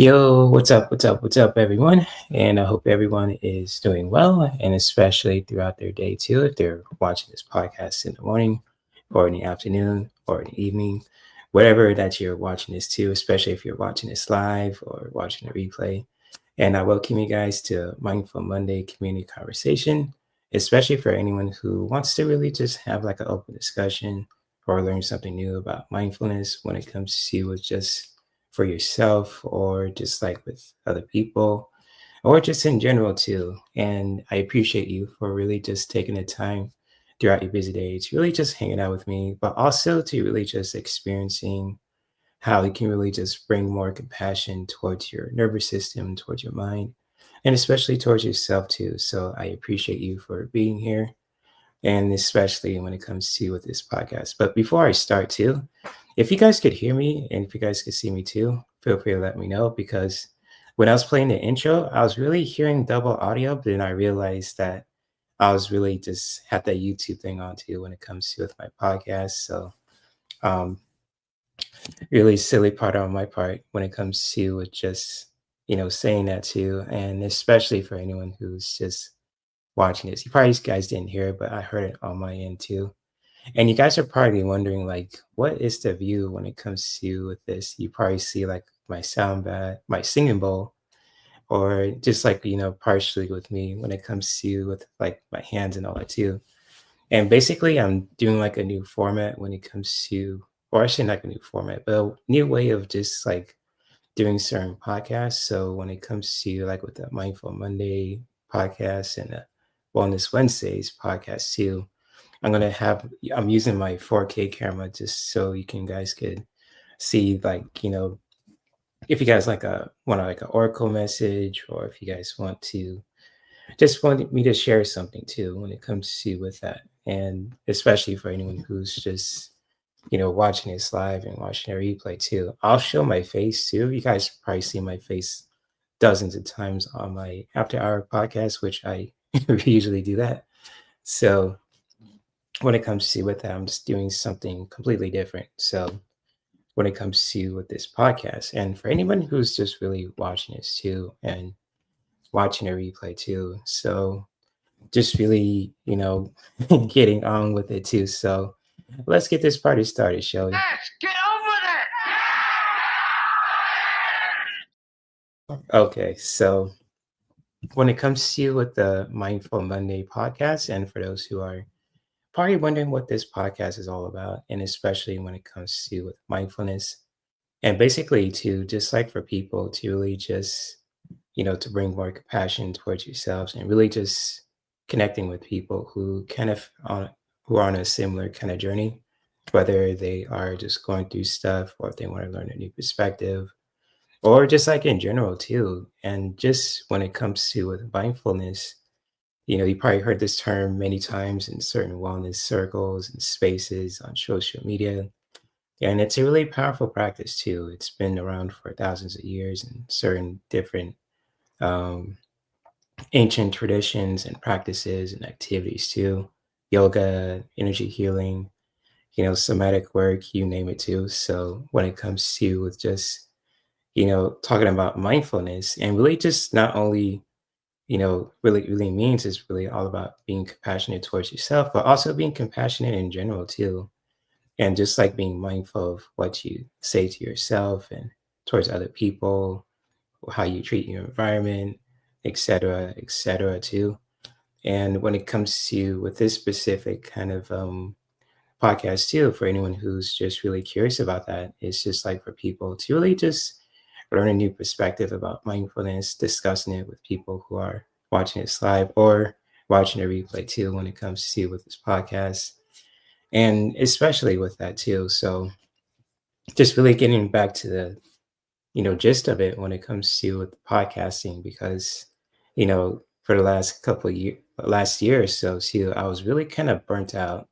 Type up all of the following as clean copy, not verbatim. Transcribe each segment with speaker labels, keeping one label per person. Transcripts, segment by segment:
Speaker 1: Yo, what's up? What's up? What's up, everyone? And I hope everyone is doing well, and especially throughout their day too. If they're watching this podcast in the morning, or in the afternoon, or in the evening, whatever that you're watching this to, especially if you're watching this live or watching a replay. And I welcome you guys to Mindful Monday Community Conversation, especially for anyone who wants to really just have like an open discussion or learn something new about mindfulness when it comes to just for yourself or just like with other people or just in general too. And I appreciate you for really just taking the time throughout your busy day to really just hanging out with me, but also to really just experiencing how you can really just bring more compassion towards your nervous system, towards your mind, and especially towards yourself too. So I appreciate you for being here, and especially when it comes to with this podcast. But before I start too, if you guys could hear me and if you guys could see me too, feel free to let me know because when I was playing the intro, I was really hearing double audio, but then I realized that I was really just had that YouTube thing on too when it comes to with my podcast. So um really silly part on my part when it comes to with just saying that too, and especially for anyone who's just watching this. You probably guys didn't hear it, but I heard it on my end too. And you guys are probably wondering, like, what is the view when it comes to with this? You probably see like my sound bad, my singing bowl, or just like partially with me when it comes to with like my hands and all that too. And basically, I'm doing like a new format when it comes to, or I shouldn't like a new format, but a new way of just like doing certain podcasts. So when it comes to like with the Mindful Monday podcast and the Wellness Wednesdays podcast too, I'm using my 4K camera just so you can guys could see like, if you guys like a want like an oracle message or if you guys want to just want me to share something too when it comes to with that. And especially for anyone who's just, watching this live and watching a replay too. I'll show my face too. You guys probably see my face dozens of times on my after hour podcast, which I usually do that. So when it comes to with that, I'm just doing something completely different. So when it comes to with this podcast, and for anyone who's just really watching this too and watching a replay too, so just really, getting on with it too. So let's get this party started, shall we?
Speaker 2: Yes, get over there.
Speaker 1: Okay, so when it comes to with the Mindful Monday podcast, and for those who are probably wondering what this podcast is all about, and especially when it comes to with mindfulness, and basically to just like for people to really just to bring more compassion towards yourselves and really just connecting with people who kind of on who are on a similar kind of journey, whether they are just going through stuff or if they want to learn a new perspective or just like in general too. And just when it comes to with mindfulness, you probably heard this term many times in certain wellness circles and spaces on social media. And it's a really powerful practice too. It's been around for thousands of years in certain different um, ancient traditions and practices and activities too. Yoga, energy healing, somatic work, you name it too. So when it comes to with just, talking about mindfulness and really just not only really means is really all about being compassionate towards yourself, but also being compassionate in general too. And just like being mindful of what you say to yourself and towards other people, how you treat your environment, et cetera too. And when it comes to with this specific kind of podcast too, for anyone who's just really curious about that, it's just like for people to really just learn a new perspective about mindfulness, discussing it with people who are watching this live or watching a replay too when it comes to with this podcast. And especially with that too. So just really getting back to the, gist of it when it comes to with podcasting, because, for the last couple of years, last year or so too, I was really kind of burnt out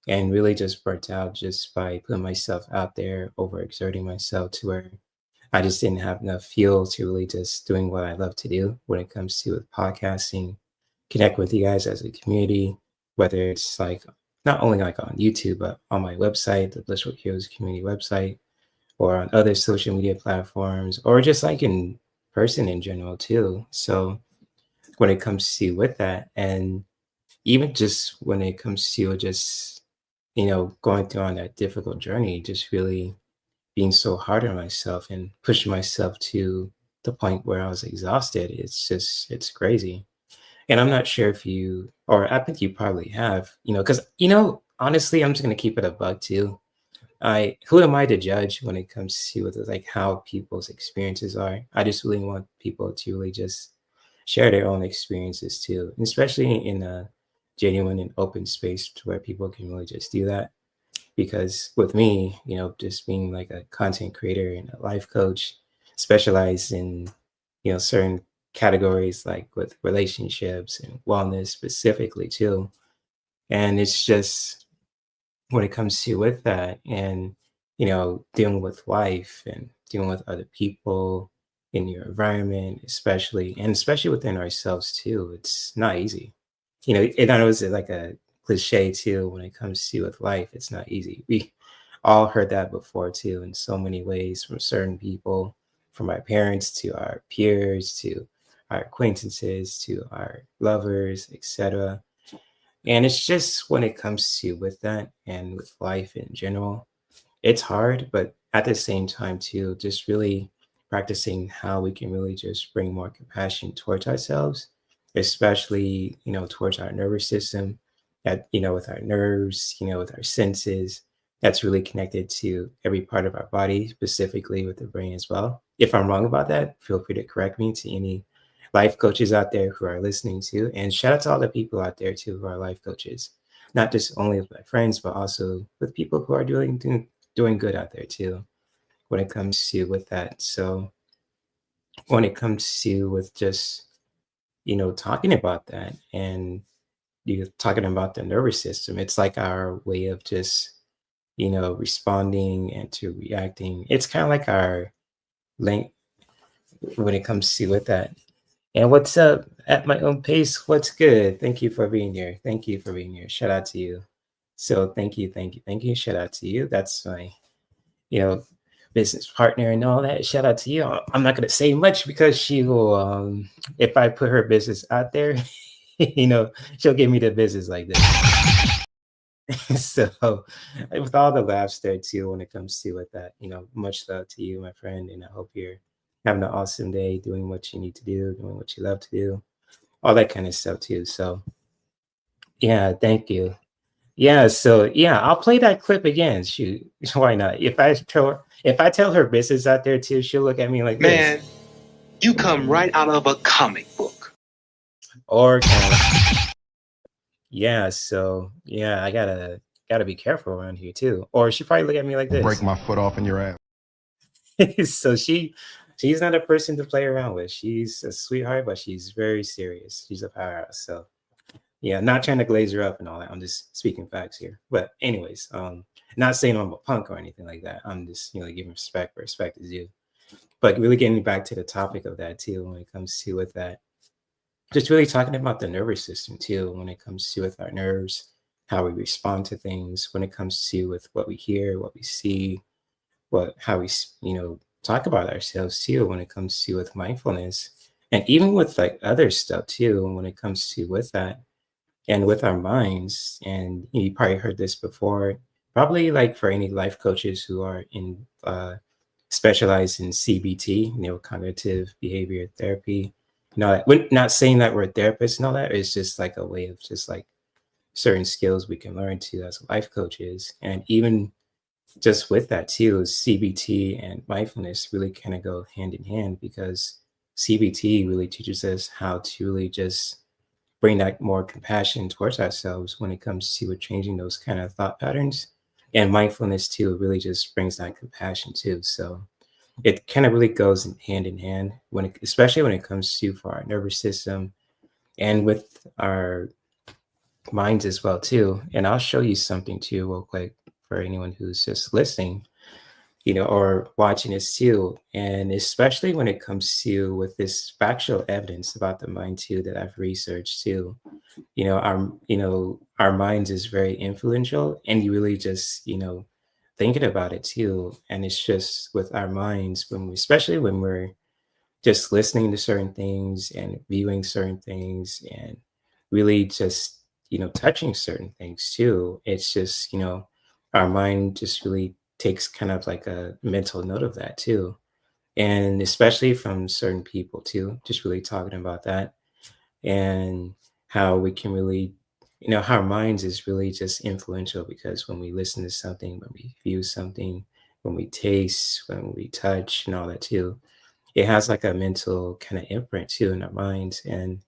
Speaker 1: and really just burnt out just by putting myself out there, overexerting myself to where I just didn't have enough fuel to really just doing what I love to do when it comes to with podcasting, connect with you guys as a community, whether it's like not only like on YouTube, but on my website, the Blissful Heroes Community website, or on other social media platforms, or just like in person in general too. So when it comes to with that, and even just when it comes to just, going through on that difficult journey, just really being so hard on myself and pushing myself to the point where I was exhausted. It's crazy. And I'm not sure if you, or I think you probably have, because, honestly, I'm just going to keep it a buck too. Who am I to judge when it comes to like how people's experiences are? I just really want people to really just share their own experiences too, and especially in a genuine and open space to where people can really just do that. Because with me, just being like a content creator and a life coach, specialized in, certain categories like with relationships and wellness specifically too. And it's just when it comes to with that and, dealing with life and dealing with other people in your environment, especially within ourselves too, it's not easy. It I know it's like a cliche too when it comes to with life, it's not easy. We all heard that before too in so many ways from certain people, from our parents to our peers to our acquaintances to our lovers, etc. And it's just when it comes to with that and with life in general, it's hard, but at the same time too, just really practicing how we can really just bring more compassion towards ourselves, especially, towards our nervous system, that, with our nerves, with our senses, that's really connected to every part of our body, specifically with the brain as well. If I'm wrong about that, feel free to correct me to any life coaches out there who are listening to. And shout out to all the people out there too who are life coaches, not just only with my friends, but also with people who are doing good out there too when it comes to with that. So when it comes to with just, talking about that and you talking about the nervous system, it's like our way of just, responding and to reacting. It's kind of like our link when it comes to with that. And what's up at my own pace? What's good? Thank you for being here. Thank you for being here. Shout out to you. So thank you, thank you, thank you. Shout out to you. That's my, you know, business partner and all that. Shout out to you. I'm not gonna say much because she will if I put her business out there, she'll give me the business like this. So with all the laughs there too when it comes to with that, much love to you, my friend, and I hope you're having an awesome day doing what you need to do, doing what you love to do, all that kind of stuff too. So yeah, thank you. Yeah, so yeah, I'll play that clip again. Shoot, why not? If I tell her business out there too, she'll look at me like
Speaker 2: Man,
Speaker 1: this.
Speaker 2: you come right out of a comic book.
Speaker 1: Or kind of yeah, so yeah, I gotta be careful around here too. Or she probably look at me like
Speaker 3: Break
Speaker 1: this.
Speaker 3: my foot off in your ass.
Speaker 1: So she's not a person to play around with. She's a sweetheart, but she's very serious. She's a powerhouse. So yeah, not trying to glaze her up and all that. I'm just speaking facts here. But anyways, not saying I'm a punk or anything like that. I'm just, giving respect where respect is due. But really getting back to the topic of that too, when it comes to with that, just really talking about the nervous system too, when it comes to with our nerves, how we respond to things, when it comes to with what we hear, what we see, how we talk about ourselves too, when it comes to with mindfulness, and even with like other stuff too, when it comes to with that and with our minds. And you probably heard this before, probably like for any life coaches who are in specialized in CBT, cognitive behavior therapy. We're not saying that we're therapists and all that. It's just like a way of just like certain skills we can learn too as life coaches. And even just with that too, CBT and mindfulness really kind of go hand in hand, because CBT really teaches us how to really just bring that more compassion towards ourselves when it comes to changing those kind of thought patterns. And mindfulness too really just brings that compassion too. So it kind of really goes in hand especially when it comes to for our nervous system and with our minds as well too. And I'll show you something too real quick for anyone who's just listening, or watching this too. And especially when it comes to with this factual evidence about the mind too that I've researched too. Our minds is very influential, and you really just, thinking about it too. And it's just with our minds when we, especially when we're just listening to certain things and viewing certain things and really just, touching certain things too. It's just, our mind just really takes kind of like a mental note of that too. And especially from certain people too, just really talking about that and how we can really, how our minds is really just influential because when we listen to something, when we view something, when we taste, when we touch and all that too, it has like a mental kind of imprint too in our minds. And,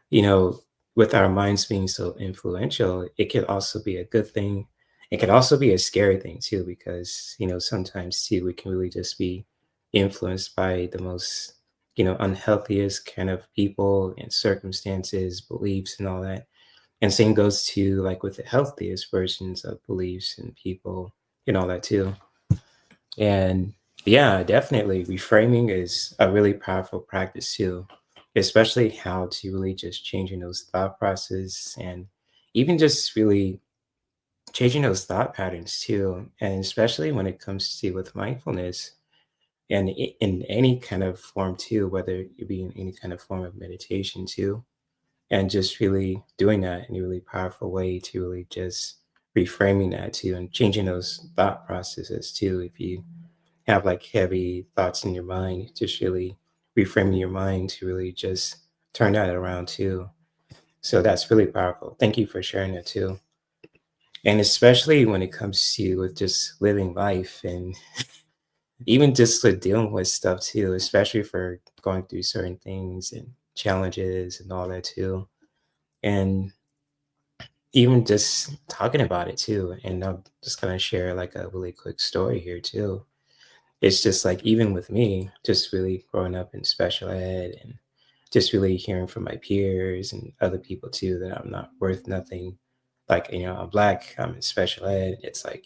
Speaker 1: you know, with our minds being so influential, it could also be a good thing. It could also be a scary thing too, because, sometimes too, we can really just be influenced by the most, unhealthiest kind of people and circumstances, beliefs, and all that. And same goes to like with the healthiest versions of beliefs and people and all that too. And yeah, definitely reframing is a really powerful practice too, especially how to really just changing those thought process and even just really changing those thought patterns too. And especially when it comes to with mindfulness and in any kind of form too, whether it be in any kind of form of meditation too, and just really doing that in a really powerful way to really just reframing that too and changing those thought processes too. If you have like heavy thoughts in your mind, just really reframing your mind to really just turn that around too. So that's really powerful. Thank you for sharing that too. And especially when it comes to with just living life and even just with dealing with stuff too, especially for going through certain things and challenges and all that too. And even just talking about it too. And I'm just gonna share like a really quick story here too. It's just like even with me, just really growing up in special ed and just really hearing from my peers and other people too that I'm not worth nothing. Like, I'm black, I'm in special ed. It's like,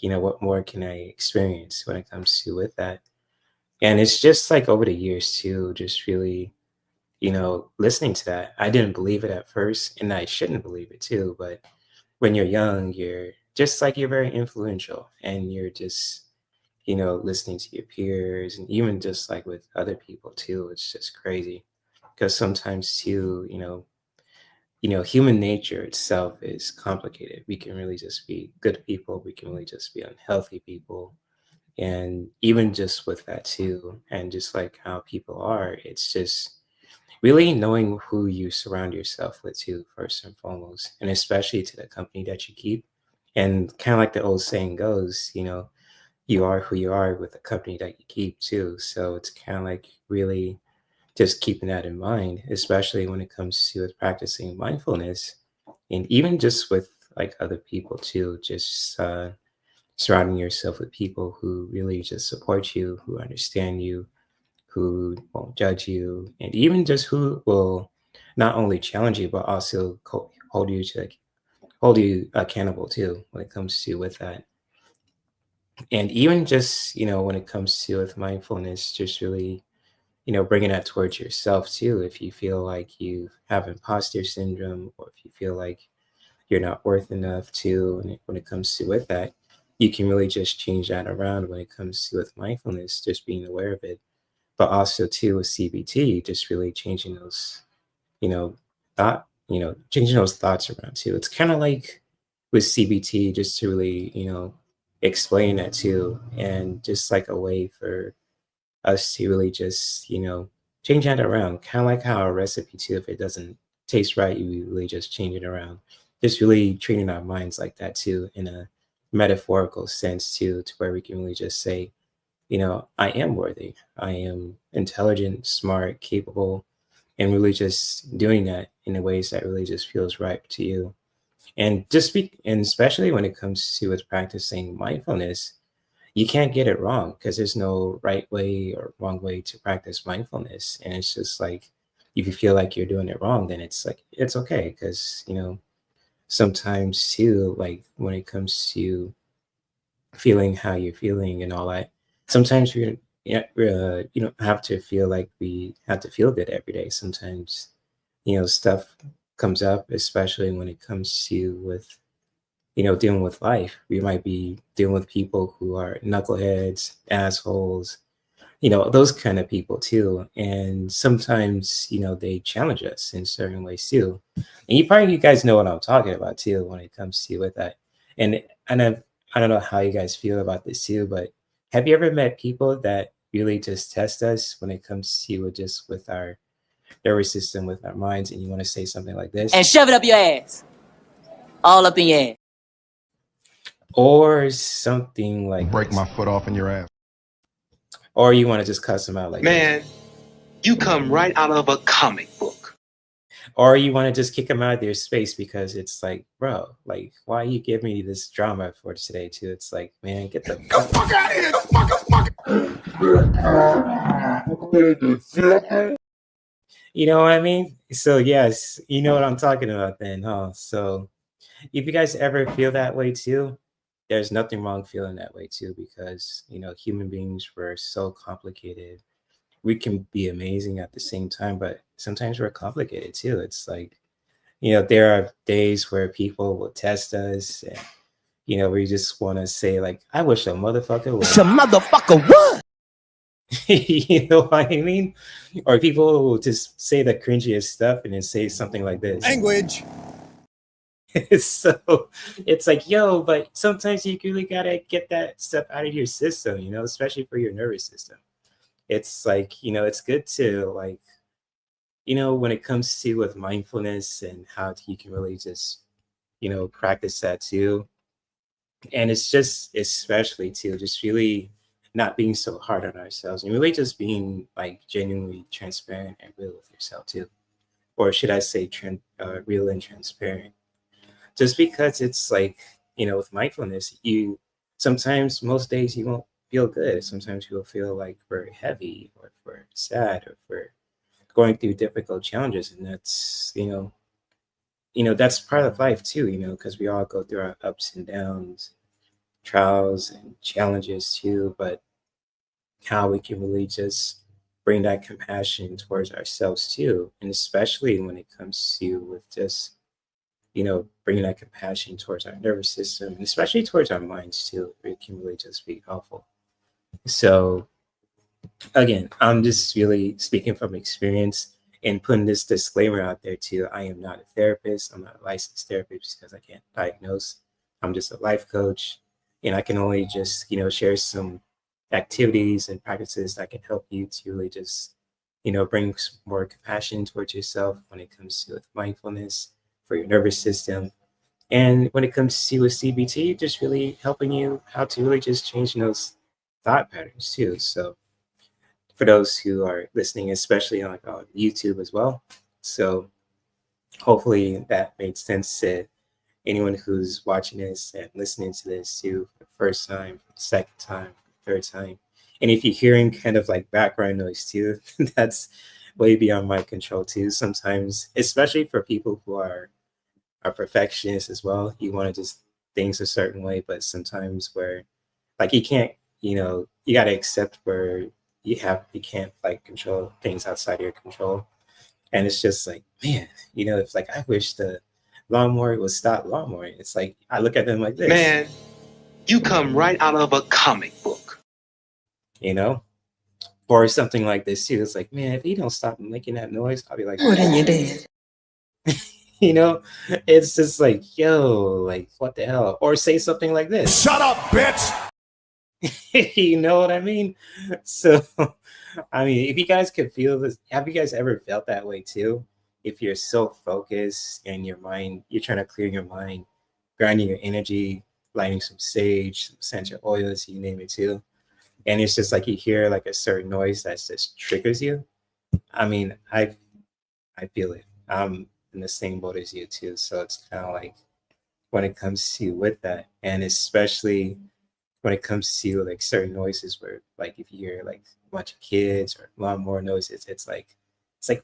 Speaker 1: what more can I experience when it comes to with that? And it's just like over the years too, just really, listening to that. I didn't believe it at first, and I shouldn't believe it too. But when you're young, you're just like you're very influential and you're just listening to your peers and even just like with other people too. It's just crazy because sometimes too, human nature itself is complicated. We can really just be good people. We can really just be unhealthy people. And even just with that too, and just like how people are, it's just really knowing who you surround yourself with too, first and foremost, and especially to the company that you keep. And kind of like the old saying goes, you are who you are with the company that you keep too. So it's kind of like really just keeping that in mind, especially when it comes to practicing mindfulness and even just with like other people too, just surrounding yourself with people who really just support you, who understand you, who won't judge you, and even just who will not only challenge you, but also hold you to like, hold you accountable too when it comes to with that. And even just when it comes to with mindfulness, just really bringing that towards yourself too. If you feel like you have imposter syndrome, or if you feel like you're not worth enough to when it comes to with that, you can really just change that around when it comes to with mindfulness, just being aware of it. But also too with CBT, just really changing those you know changing those thoughts around too. It's kind of like with CBT, just to really explain that too, and just like a way for us to really just change that around, kind of like how a recipe too, if it doesn't taste right, you really just change it around. Just really treating our minds like that too, in a metaphorical sense too, to where we can really just say, I am worthy, I am intelligent, smart, capable, and really just doing that in the ways that really just feels right to you. And just speak, and especially when it comes to with practicing mindfulness, you can't get it wrong because there's no right way or wrong way to practice mindfulness. And it's just like, if you feel like you're doing it wrong, then it's like, it's okay. Because, sometimes too, like when it comes to feeling how you're feeling and all that, sometimes you don't have to feel like we have to feel good every day. Sometimes, stuff comes up, especially when it comes to with, dealing with life. We might be dealing with people who are knuckleheads, assholes, those kind of people too. And sometimes, they challenge us in certain ways too. And you guys know what I'm talking about too when it comes to with that. And I don't know how you guys feel about this too, but have you ever met people that really just test us when it comes to just with our nervous system, with our minds, and you want to say something like this?
Speaker 3: And shove it up your ass. All up in your ass.
Speaker 1: Or something like
Speaker 4: break
Speaker 1: this.
Speaker 4: my foot off in your ass.
Speaker 1: Or you want to just cuss them out like
Speaker 2: Man,
Speaker 1: this.
Speaker 2: you come right out of a comic book.
Speaker 1: Or you want to just kick them out of their space because it's like, bro, like, why you give me this drama for today too? It's like, man, get the
Speaker 4: fuck out of here. The fuck.
Speaker 1: You know what I mean? So yes, you know what I'm talking about then, huh? So if you guys ever feel that way too, there's nothing wrong feeling that way too, because human beings were so complicated. We can be amazing at the same time, but sometimes we're complicated too. It's like, there are days where people will test us and we just want to say like, I wish a motherfucker would.
Speaker 3: Some motherfucker would.
Speaker 1: You know what I mean? Or people will just say the cringiest stuff and then say something like this.
Speaker 4: Language.
Speaker 1: So it's like, yo, but sometimes you really gotta get that stuff out of your system, especially for your nervous system. It's like, it's good to like, when it comes to with mindfulness and how you can really just, practice that too. And it's just especially too, just really not being so hard on ourselves and really just being like genuinely transparent and real with yourself too. Or should I say real and transparent? Just because it's like, with mindfulness, sometimes most days you won't feel good. Sometimes you'll feel like we're heavy or if we're sad or if we're going through difficult challenges. And that's, that's part of life too, because we all go through our ups and downs, trials and challenges too. But how we can really just bring that compassion towards ourselves too. And especially when it comes to with just bringing that compassion towards our nervous system and especially towards our minds too, it can really just be helpful. So again, I'm just really speaking from experience and putting this disclaimer out there too. I am not a therapist. I'm not a licensed therapist because I can't diagnose. I'm just a life coach, and I can only just share some activities and practices that can help you to really just bring more compassion towards yourself when it comes to mindfulness for your nervous system. And when it comes to a CBT, just really helping you how to really just change those thought patterns too. So for those who are listening, especially on YouTube as well. So hopefully that made sense to anyone who's watching this and listening to this too for the first time, for the second time, for the third time. And if you're hearing kind of like background noise too, that's way beyond my control too. Sometimes, especially for people who are perfectionists as well, you want to just things a certain way, but sometimes where like you can't, you got to accept where you can't like control things outside your control. And it's just like, man, it's like I wish the lawnmower would stop lawnmowing. It's like I look at them like this.
Speaker 2: Man, you come right out of a comic book.
Speaker 1: Or something like this too. It's like, man, if he don't stop making that noise, I'll be like,
Speaker 3: Well, then you're dead.
Speaker 1: It's just like, yo, like what the hell? Or say something like this.
Speaker 4: Shut up, bitch.
Speaker 1: You know what I mean? So, I mean, if you guys could feel this, have you guys ever felt that way too? If you're so focused and your mind, you're trying to clear your mind, grinding your energy, lighting some sage, some essential oils, you name it too. And it's just like you hear like a certain noise that just triggers you. I mean, I feel it. I'm in the same boat as you too. So it's kind of like when it comes to with that, and especially when it comes to like certain noises where like if you hear like a bunch of kids or lawnmower noises, it's like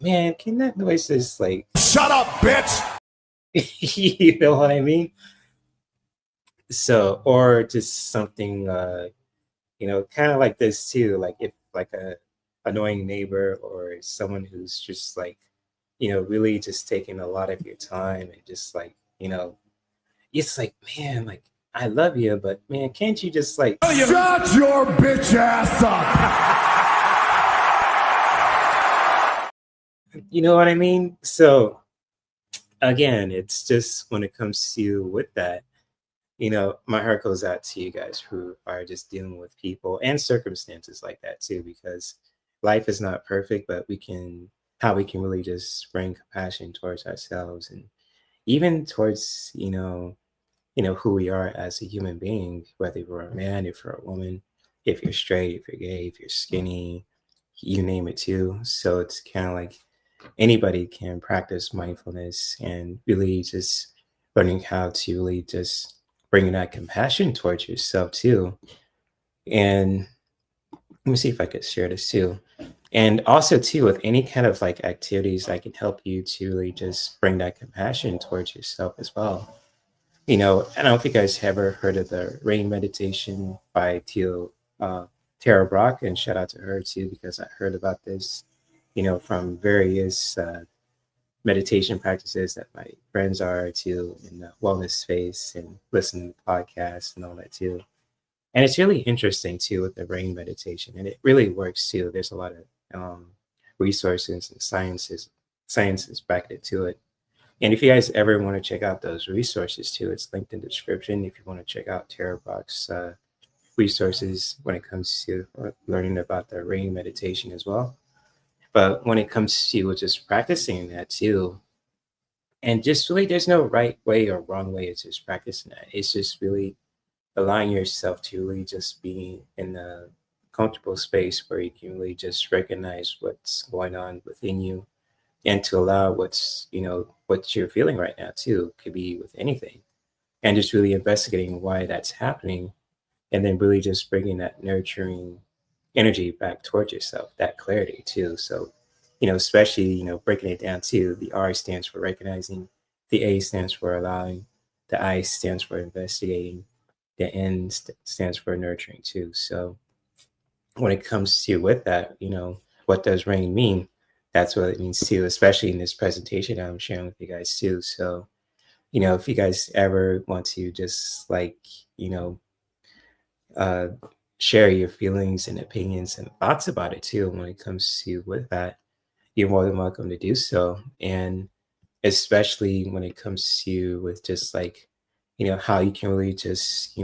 Speaker 1: man, can that noise just like
Speaker 4: shut up, bitch?
Speaker 1: You know what I mean? So or just something kind of like this too, like if like a annoying neighbor or someone who's just like really just taking a lot of your time and just like it's like, man, like I love you, but man, can't you just like
Speaker 4: Shut your bitch ass up.
Speaker 1: you know what I mean? So again, it's just when it comes to with that, my heart goes out to you guys who are just dealing with people and circumstances like that too, because life is not perfect, but how we can really just bring compassion towards ourselves and even towards, who we are as a human being, whether you're a man, if you're a woman, if you're straight, if you're gay, if you're skinny, you name it too. So it's kind of like anybody can practice mindfulness and really just learning how to really just bring that compassion towards yourself too. And let me see if I could share this too. And also too, with any kind of like activities that can help you to really just bring that compassion towards yourself as well. I don't know if you guys have ever heard of the rain meditation by Tara Brock, and shout out to her too, because I heard about this, from various meditation practices that my friends are too in the wellness space and listen to podcasts and all that too. And it's really interesting too with the rain meditation, and it really works too. There's a lot of resources and sciences backed it to it. And if you guys ever want to check out those resources too, it's linked in the description. If you want to check out Tara Brock's resources when it comes to learning about the rain meditation as well. But when it comes to just practicing that too, and just really, there's no right way or wrong way of just practicing that. It's just really allowing yourself to really just be in a comfortable space where you can really just recognize what's going on within you and to allow what you're feeling right now too. Could be with anything, and just really investigating why that's happening, and then really just bringing that nurturing energy back towards yourself, that clarity too. So especially breaking it down too, the R stands for recognizing, the A stands for allowing, the I stands for investigating, the N stands for nurturing too. So when it comes to with that, what does rain mean? That's what it means too, especially in this presentation I'm sharing with you guys too. So if you guys ever want to just like you know uh share your feelings and opinions and thoughts about it too when it comes to with that, you're more than welcome to do so. And especially when it comes to with just like how you can really just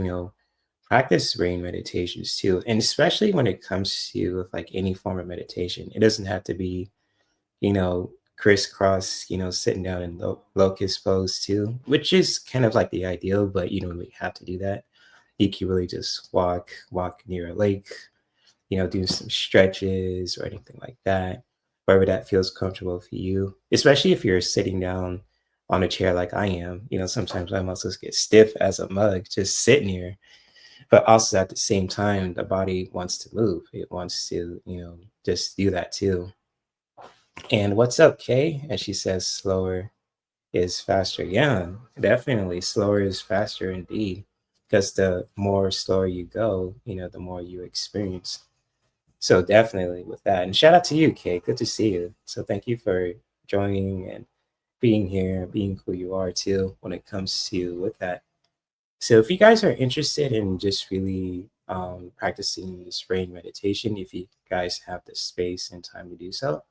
Speaker 1: practice rain meditations too. And especially when it comes to like any form of meditation, it doesn't have to be crisscross, sitting down in locust pose too, which is kind of like the ideal, but you don't really have to do that. You can really just walk near a lake, do some stretches or anything like that, wherever that feels comfortable for you, especially if you're sitting down on a chair like I am. Sometimes my muscles get stiff as a mug just sitting here, but also at the same time, the body wants to move. It wants to, just do that too. And what's up, Kay? And she says, slower is faster. Yeah, definitely. Slower is faster indeed. Because the more slower you go, the more you experience. So definitely with that. And shout out to you, Kay. Good to see you. So thank you for joining and being here, being who you are too when it comes to with that. So if you guys are interested in just really practicing this rain meditation, if you guys have the space and time to do so,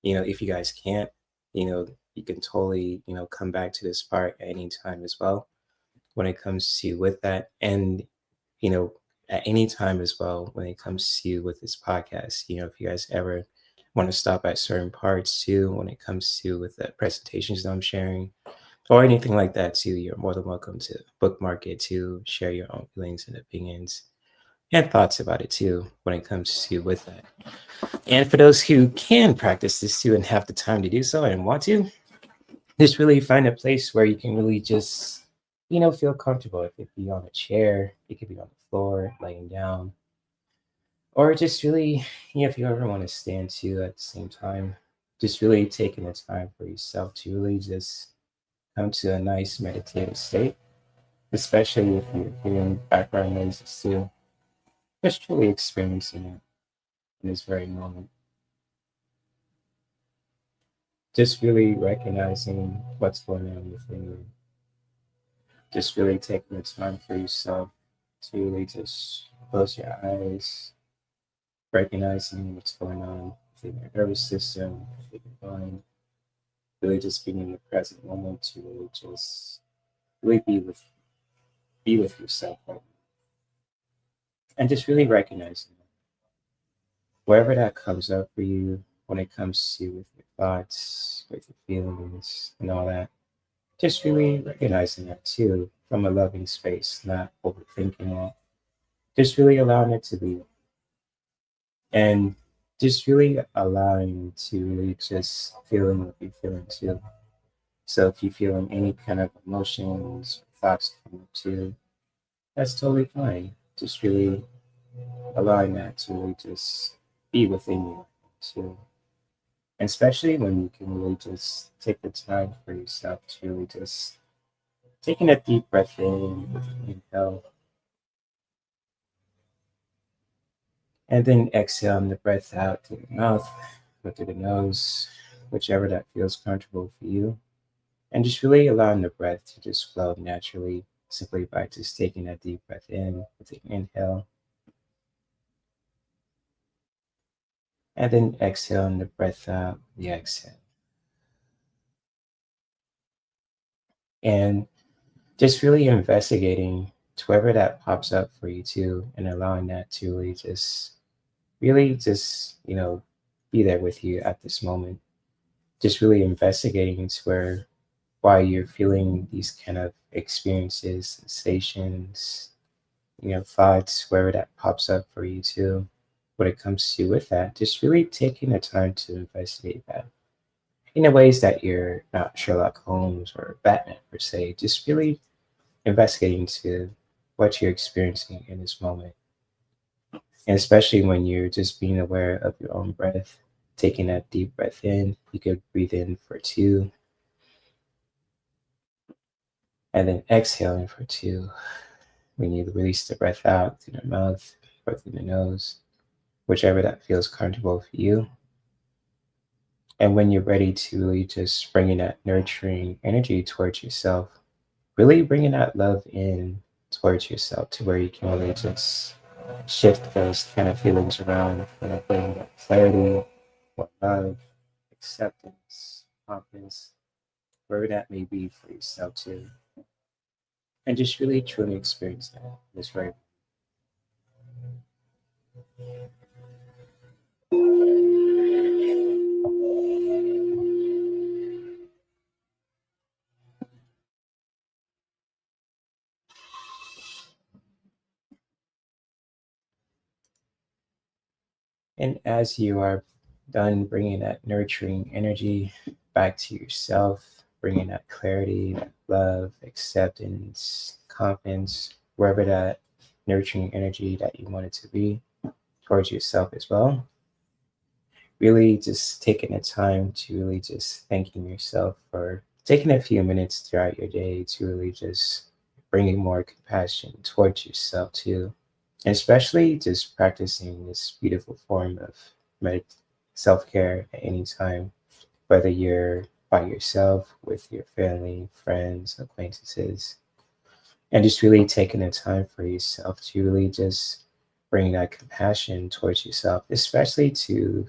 Speaker 1: if you guys can't, you can totally, come back to this part at any time as well when it comes to with that. And, you know, at any time as well when it comes to with this podcast, if you guys ever want to stop at certain parts too, when it comes to with the presentations that I'm sharing or anything like that too, you're more than welcome to bookmark it to share your own feelings and opinions and thoughts about it too when it comes to with that. And for those who can practice this too and have the time to do so and want to, just really find a place where you can really just, feel comfortable. It could be on a chair, it could be on the floor, laying down, or just really, if you ever want to stand too at the same time, just really taking the time for yourself to really just come to a nice meditative state, especially if you're hearing background noises too. Just truly experiencing it in this very moment. Just really recognizing what's going on within you. just really taking the time for yourself to really just close your eyes, recognizing what's going on within your nervous system, within your mind, really just being in the present moment to really just really be with yourself right now. And just really recognizing that wherever that comes up for you when it comes to with your thoughts, with your feelings and all that, just really recognizing that too from a loving space, not overthinking it, just really allowing it to be and just really allowing to really just feeling what you're feeling too. So if you're feeling any kind of emotions, thoughts come up too, that's totally fine. Just really allowing that to really just be within you too. And especially when you can really just take the time for yourself to really just taking a deep breath in with an inhale and then exhaling the breath out through the mouth or through the nose, whichever that feels comfortable for you. And just really allowing the breath to just flow naturally simply by just taking a deep breath in with an inhale and then exhaling the breath out, the exhale. And just really investigating to wherever that pops up for you too and allowing that to really just, be there with you at this moment. Just really investigating to where why you're feeling these kind of experiences, sensations, thoughts, wherever that pops up for you too. When it comes to with that, just really taking the time to investigate that in a ways that you're not Sherlock Holmes or Batman per se, just really investigating to what you're experiencing in this moment. And especially when you're just being aware of your own breath, taking that deep breath in, you could breathe in for two, and then exhaling for two. When you release the breath out through the mouth or through the nose, whichever that feels comfortable for you. And when you're ready to really just bring in that nurturing energy towards yourself, really bringing that love in towards yourself to where you can really just shift those kind of feelings around, bring that clarity, what love, acceptance, confidence, wherever that may be for yourself too. And just really truly experience that. It's very And as you are done bringing that nurturing energy back to yourself, bringing that clarity, that love, acceptance, confidence, wherever that nurturing energy that you want it to be towards yourself as well, really just taking the time to really just thanking yourself for taking a few minutes throughout your day to really just bringing more compassion towards yourself too, and especially just practicing this beautiful form of med- self-care at any time, whether you're by yourself with your family, friends, acquaintances, and just really taking the time for yourself to really just bring that compassion towards yourself, especially to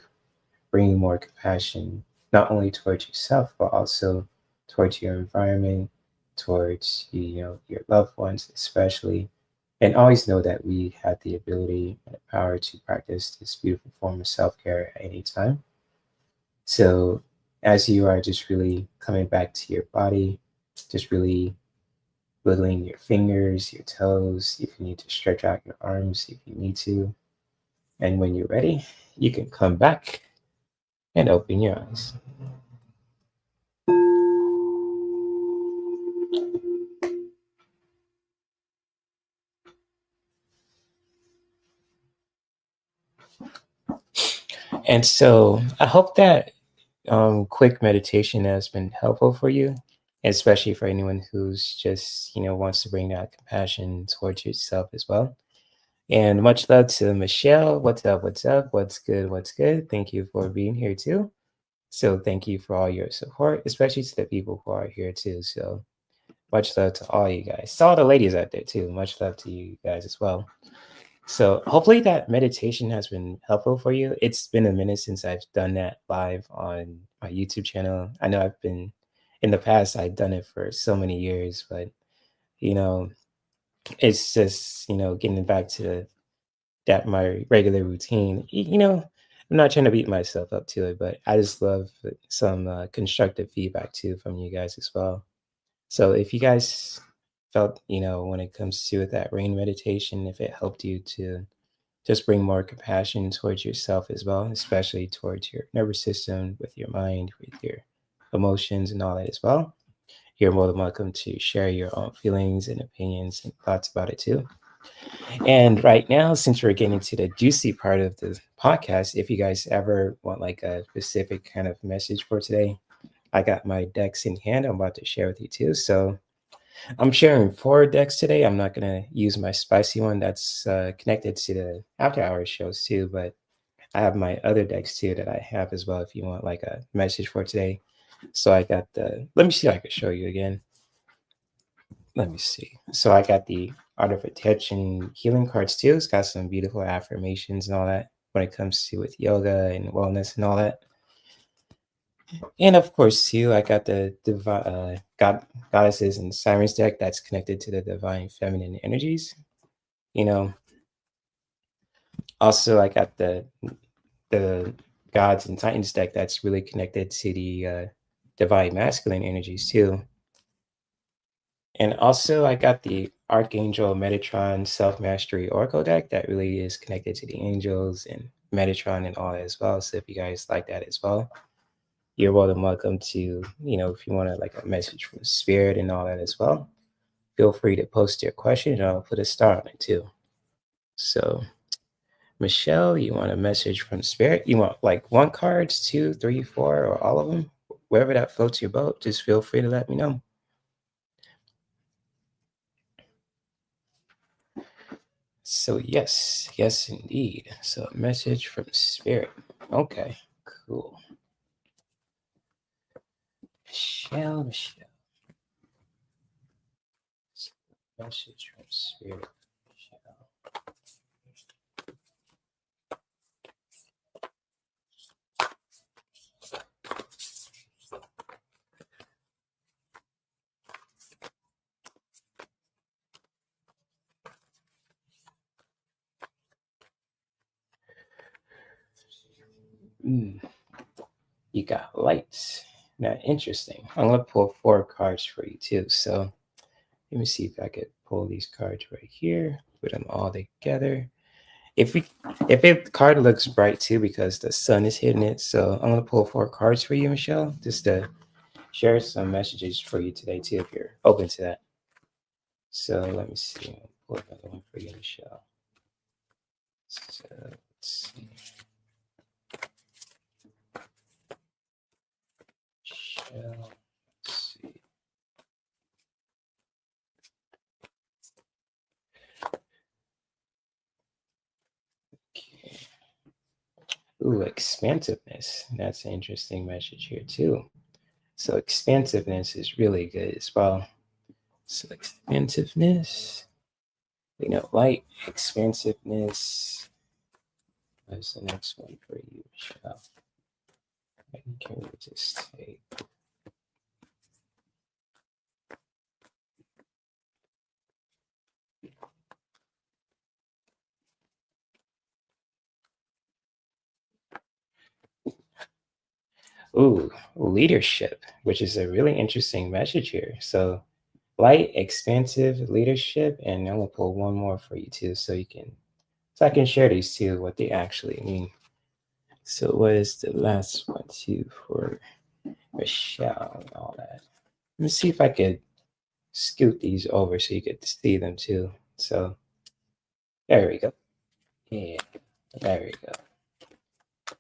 Speaker 1: bringing more compassion not only towards yourself but also towards your environment, towards your loved ones, especially. And always know that we have the ability and the power to practice this beautiful form of self-care at any time. So as you are just really coming back to your body, just really wiggling your fingers, your toes, if you need to stretch out your arms if you need to. And when you're ready, you can come back and open your eyes. And so I hope that quick meditation has been helpful for you, especially for anyone who's just, wants to bring that compassion towards yourself as well. And much love to Michelle. What's up? What's up? What's good? What's good? Thank you for being here too. So thank you for all your support, especially to the people who are here too. So Much love to all you guys. To all the ladies out there too. Much love to you guys as well. So hopefully that meditation has been helpful for you. It's been a minute since I've done that live on my YouTube channel. I know I've been in the past, I've done it for so many years, but you know, it's just, getting back to that my regular routine. I'm not trying to beat myself up to it, but I just love some constructive feedback too from you guys as well. So if you guys felt, when it comes to that rain meditation, if it helped you to just bring more compassion towards yourself as well, especially towards your nervous system, with your mind, with your emotions and all that as well, you're more than welcome to share your own feelings and opinions and thoughts about it too. And right now, since we're getting to the juicy part of the podcast, if you guys ever want like a specific kind of message for today, I got my decks in hand. I'm about to share with you too. So I'm sharing 4 decks today. I'm not going to use my spicy one that's connected to the after hours shows too, but I have my other decks too that I have as well if you want like a message for today. So I got let me see if I can show you again. Let me see. So I got the Art of Attention healing cards too. It's got some beautiful affirmations and all that when it comes to with yoga and wellness and all that. And of course, too, I got the goddesses and sirens deck that's connected to the divine feminine energies. You know, also I got the gods and titans deck that's really connected to the divine masculine energies too. And also I got the Archangel Metatron Self Mastery Oracle deck that really is connected to the angels and Metatron and all that as well. So if you guys like that as well, you're more than welcome to, if you want to like a message from spirit and all that as well, feel free to post your question and I'll put a star on it too. So, Michelle, you want a message from spirit? You want like 1 cards, 2, 3, 4, or all of them? Wherever that floats your boat, just feel free to let me know. So, yes, indeed. So, a message from spirit. Okay, cool. Michelle. Message from spirit. Michelle. You got lights. Now, interesting. I'm going to pull 4 cards for you too. So let me see if I could pull these cards right here, put them all together. If the card looks bright too, because the sun is hitting it. So I'm going to pull 4 cards for you, Michelle, just to share some messages for you today too, if you're open to that. So let me see. I'll pull another one for you, Michelle. So let's see. Michelle. Let's see. Okay. Ooh, expansiveness. That's an interesting message here too. So expansiveness is really good as well. So expansiveness, light, expansiveness. What's the next one for you, Michelle? Can we just take? Ooh, leadership, which is a really interesting message here. So light, expansive leadership, and I'm gonna pull one more for you too, so I can share these two, what they actually mean. So what is the last one too for Michelle and all that? Let me see if I could scoot these over so you could see them too. So there we go. Yeah, there we go.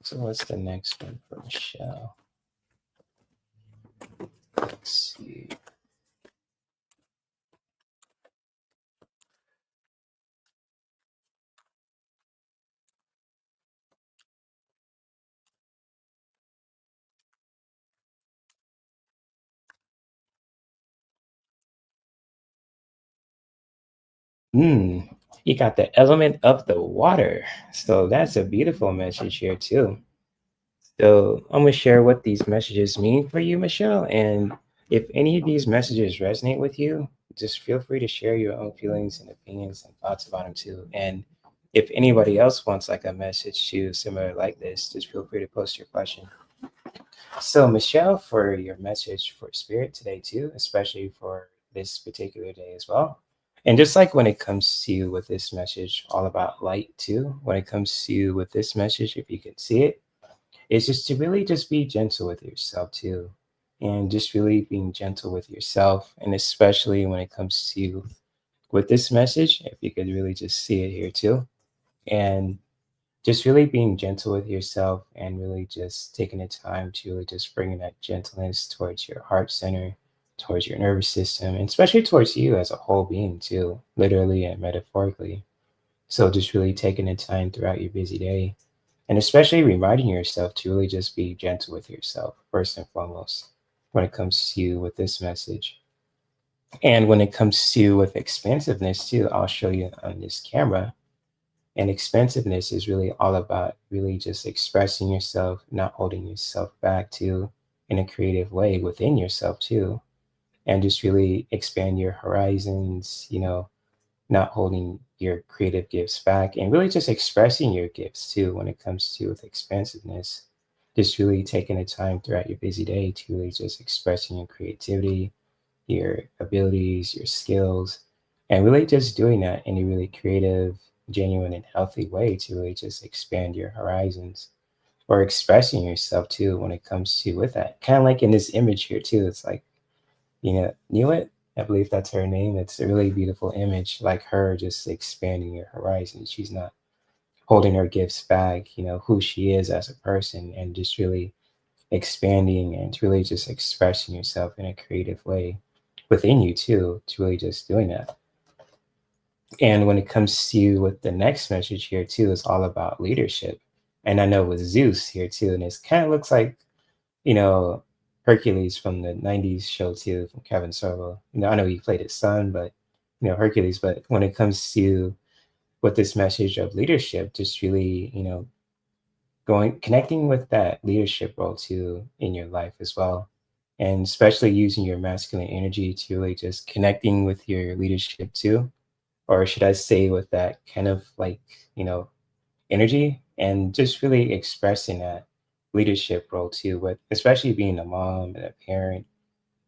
Speaker 1: So what's the next one for Michelle? Let's see. You got the element of the water. So that's a beautiful message here too. So I'm gonna share what these messages mean for you, Michelle. And if any of these messages resonate with you, just feel free to share your own feelings and opinions and thoughts about them too. And if anybody else wants like a message too, similar like this, just feel free to post your question. So, Michelle, for your message for spirit today, too, especially for this particular day as well. And just like when it comes to you with this message, all about light, too, when it comes to you with this message, if you can see it, it's just to really just be gentle with yourself, too. And just really being gentle with yourself. And especially when it comes to you with this message, if you could really just see it here, too. And just really being gentle with yourself and really just taking the time to really just bringing that gentleness towards your heart center, towards your nervous system, and especially towards you as a whole being too, literally and metaphorically. So just really taking the time throughout your busy day and especially reminding yourself to really just be gentle with yourself first and foremost when it comes to you with this message. And when it comes to with expansiveness too, I'll show you on this camera. And expansiveness is really all about really just expressing yourself, not holding yourself back too, in a creative way within yourself too. And just really expand your horizons, not holding your creative gifts back and really just expressing your gifts too when it comes to with expansiveness. Just really taking the time throughout your busy day to really just expressing your creativity, your abilities, your skills, and really just doing that in a really creative, genuine, and healthy way to really just expand your horizons or expressing yourself too when it comes to with that. Kind of like in this image here too. It's like, knew it. I believe that's her name. It's a really beautiful image, like her just expanding your horizons. She's not holding her gifts back, who she is as a person, and just really expanding and really just expressing yourself in a creative way within you too, to really just doing that. And when it comes to with the next message here too, is all about leadership. And I know with Zeus here too, and it kind of looks like, you know, Hercules from the 90s show too, from Kevin Sorbo. I know he played his son, but Hercules. But when it comes to with this message of leadership, just really, going connecting with that leadership role too in your life as well, and especially using your masculine energy to really just connecting with your leadership too, or should I say with that kind of like you know energy, and just really expressing that leadership role too, with especially being a mom and a parent,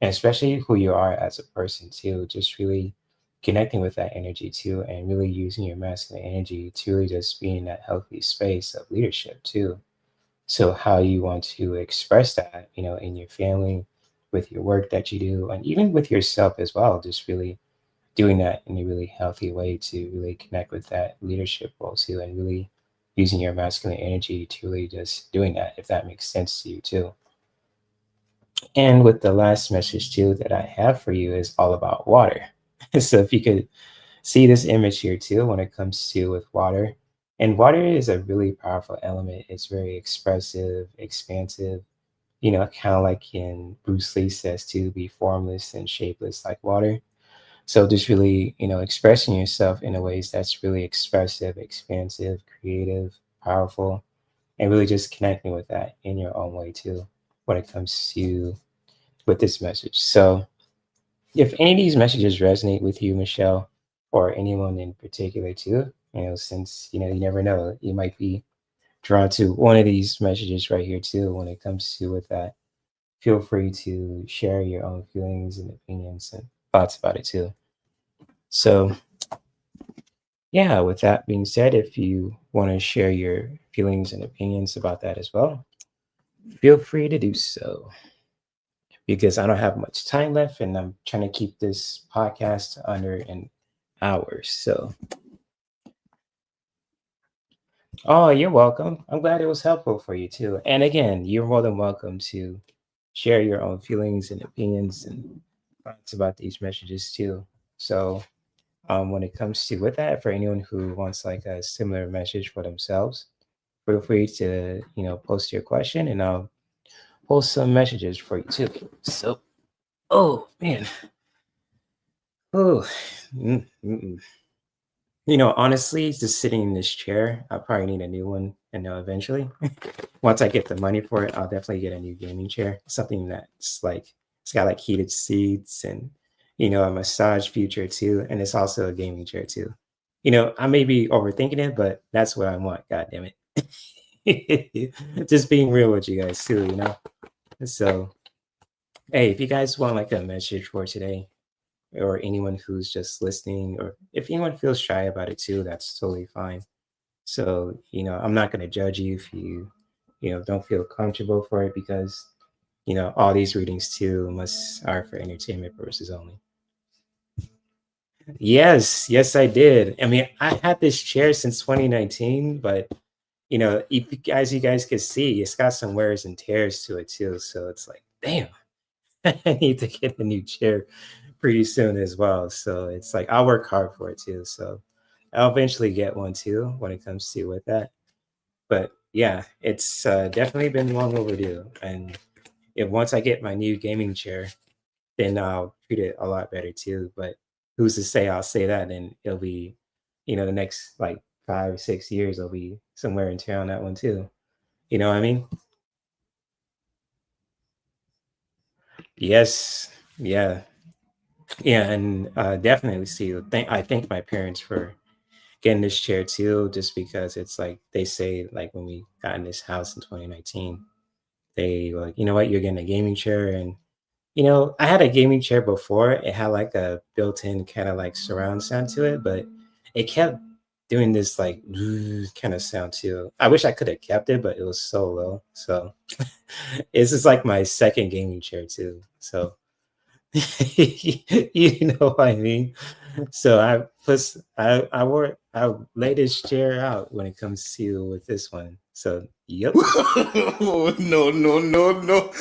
Speaker 1: and especially who you are as a person too, just really connecting with that energy too, and really using your masculine energy to really just be in that healthy space of leadership too. So how you want to express that, in your family, with your work that you do, and even with yourself as well, just really doing that in a really healthy way to really connect with that leadership role too, and really using your masculine energy to really just doing that, if that makes sense to you too. And with the last message too that I have for you is all about water. So if you could see this image here too, when it comes to with water, and water is a really powerful element. It's very expressive, expansive, kind of like in Bruce Lee says to be formless and shapeless like water. So just really, expressing yourself in a ways that's really expressive, expansive, creative, powerful, and really just connecting with that in your own way too when it comes to with this message. So if any of these messages resonate with you, Michelle, or anyone in particular too, since you never know, you might be drawn to one of these messages right here too when it comes to with that. Feel free to share your own feelings and opinions and thoughts about it too. So yeah, with that being said, if you want to share your feelings and opinions about that as well, feel free to do so, because I don't have much time left and I'm trying to keep this podcast under an hour. So, oh, you're welcome. I'm glad it was helpful for you too. And again, you're more than welcome to share your own feelings and opinions and thoughts about these messages too. So, when it comes to with that, for anyone who wants like a similar message for themselves, feel free to post your question and I'll post some messages for you too. So, oh man, oh, mm, mm, mm. Honestly, just sitting in this chair, I probably need a new one, and eventually, once I get the money for it, I'll definitely get a new gaming chair. Something that's like it's got like heated seats and a massage feature too, and it's also a gaming chair too. I may be overthinking it, but that's what I want. God damn it! Just being real with you guys too. So, hey, if you guys want like a message for today, or anyone who's just listening, or if anyone feels shy about it too, that's totally fine. So, I'm not going to judge you if you don't feel comfortable for it because, all these readings too must are for entertainment purposes only. Yes, I did. I mean, I had this chair since 2019, but if you guys could see, it's got some wears and tears to it too. So it's like, damn, I need to get a new chair pretty soon as well. So it's like I'll work hard for it too. So I'll eventually get one too when it comes to with that. But yeah, it's definitely been long overdue. And if once I get my new gaming chair, then I'll treat it a lot better too. But who's to say I'll say that and it'll be, the next like 5 or 6 years, I'll be somewhere in town on that one too. You know what I mean? Yes. Yeah. Yeah. And definitely see, I thank my parents for getting this chair too, just because it's like they say, like when we got in this house in 2019, they were like, you know what, you're getting a gaming chair. And I had a gaming chair before. It had like a built-in kind of like surround sound to it, but it kept doing this like kind of sound too. I wish I could have kept it, but it was so low. So this is like my second gaming chair too. So you know what I mean? So I lay this chair out when it comes to with this one. So yep.
Speaker 4: No, no, no, no.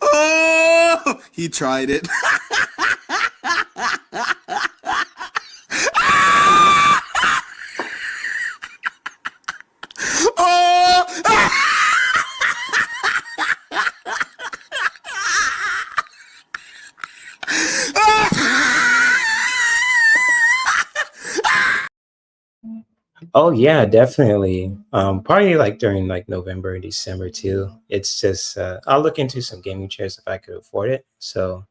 Speaker 4: Oh, he tried it. Oh!
Speaker 1: Oh yeah, definitely. Probably like during like November and December too. It's just I'll look into some gaming chairs if I could afford it. So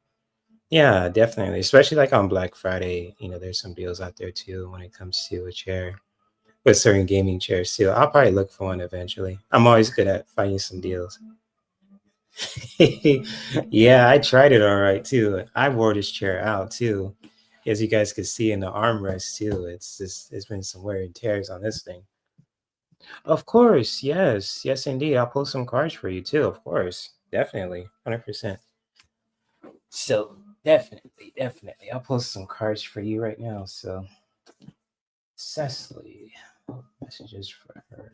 Speaker 1: yeah, definitely. Especially like on Black Friday, there's some deals out there too when it comes to a chair with certain gaming chairs too. I'll probably look for one eventually. I'm always good at finding some deals. Yeah, I tried it all right too. I wore this chair out too. As you guys can see in the armrest too. It's been some wear and tears on this thing. Of course, yes. Yes indeed. I'll post some cards for you too, of course. Definitely. 100%. So definitely. I'll post some cards for you right now. So Cecily. Messages for her.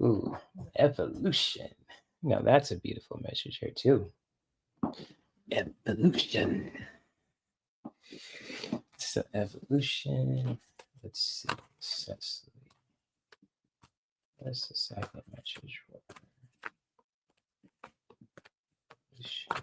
Speaker 1: Ooh, evolution. Now that's a beautiful message here too. Evolution. So evolution. Let's see. Cecily. That's the second message for evolution.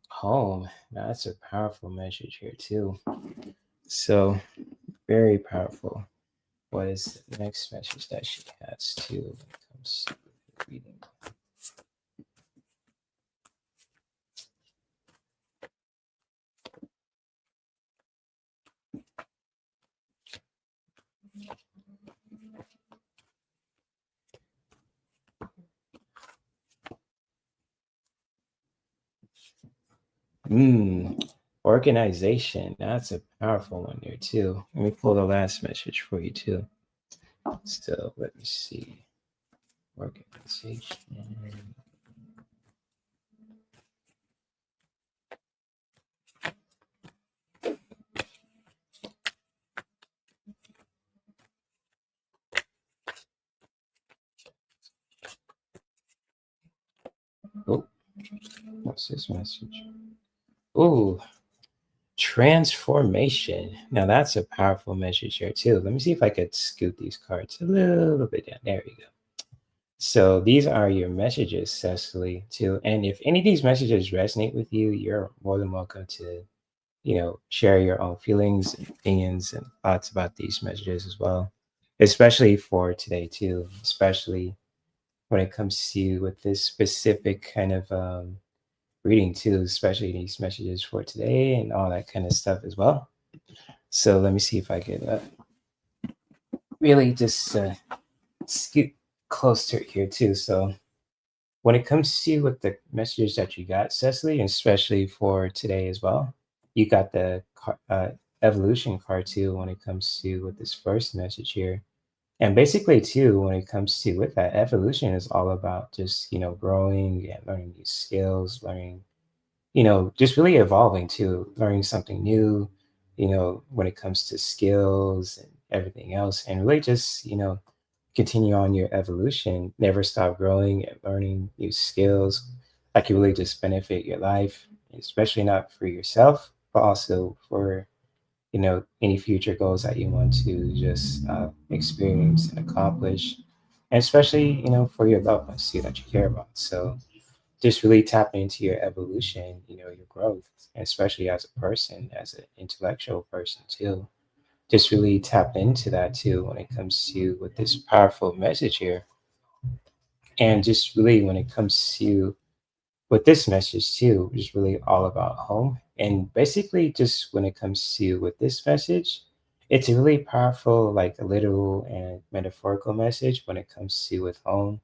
Speaker 1: Home. Now, that's a powerful message here too. So very powerful. What is the next message that she has too when it comes to reading? Organization. That's a powerful one there too. Let me pull the last message for you too. So let me see. Organization. Oh, what's this message? Oh, transformation. Now that's a powerful message here too. Let me see if I could scoot these cards a little bit down. There we go. So these are your messages, Cecily, too. And if any of these messages resonate with you, you're more than welcome to, share your own feelings, and opinions, and thoughts about these messages as well. Especially for today too, especially when it comes to with this specific kind of reading too, especially these messages for today and all that kind of stuff as well. So let me see if I could really just scoot closer here too. So when it comes to with the messages that you got, Cecily, and especially for today as well, you got the evolution card too when it comes to with this first message here. And basically too, when it comes to with that, evolution is all about just, growing and learning new skills, learning, just really evolving too, learning something new, when it comes to skills and everything else. And really just, continue on your evolution, never stop growing and learning new skills that can really just benefit your life, especially not for yourself, but also for, any future goals that you want to just experience and accomplish. And especially, for your loved ones too that you care about. So just really tapping into your evolution, your growth, and especially as a person, as an intellectual person too. Just really tap into that too when it comes to with this powerful message here. And just really when it comes to with this message too, is really all about home. And basically just when it comes to with this message, it's a really powerful, like a literal and metaphorical message when it comes to with home.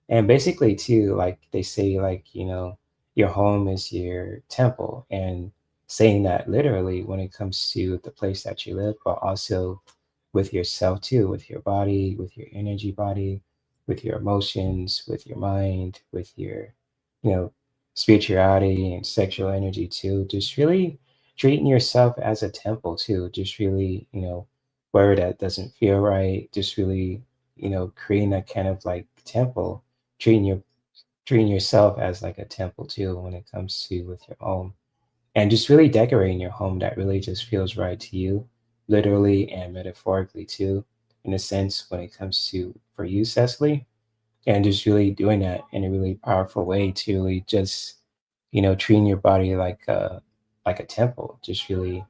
Speaker 1: And basically too, like they say, like, your home is your temple, and saying that literally when it comes to the place that you live, but also with yourself too, with your body, with your energy body, with your emotions, with your mind, with your, you know, spirituality and sexual energy too. Just really treating yourself as a temple too. Just really, where that doesn't feel right, just really, creating that kind of like temple, treating your treating yourself as like a temple too when it comes to with your home, and just really decorating your home that really just feels right to you, literally and metaphorically too, in a sense when it comes to for you, Cecily, and just really doing that in a really powerful way to really just treating your body like a temple, just really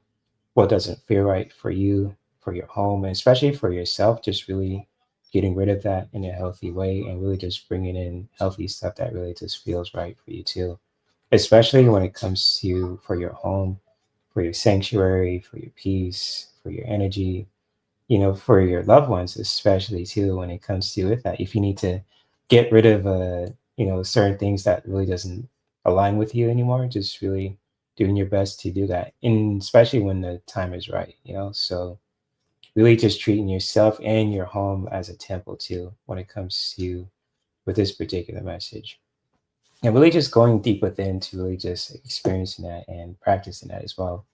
Speaker 1: what doesn't feel right for you, for your home, and especially for yourself, just really getting rid of that in a healthy way and really just bringing in healthy stuff that really just feels right for you too. Especially when it comes to for your home, for your sanctuary, for your peace, for your energy, for your loved ones, especially too, when it comes to it, that if you need to get rid of, certain things that really doesn't align with you anymore, just really doing your best to do that. And especially when the time is right, so really just treating yourself and your home as a temple too, when it comes to with this particular message. And really just going deep within to really just experiencing that and practicing that as well.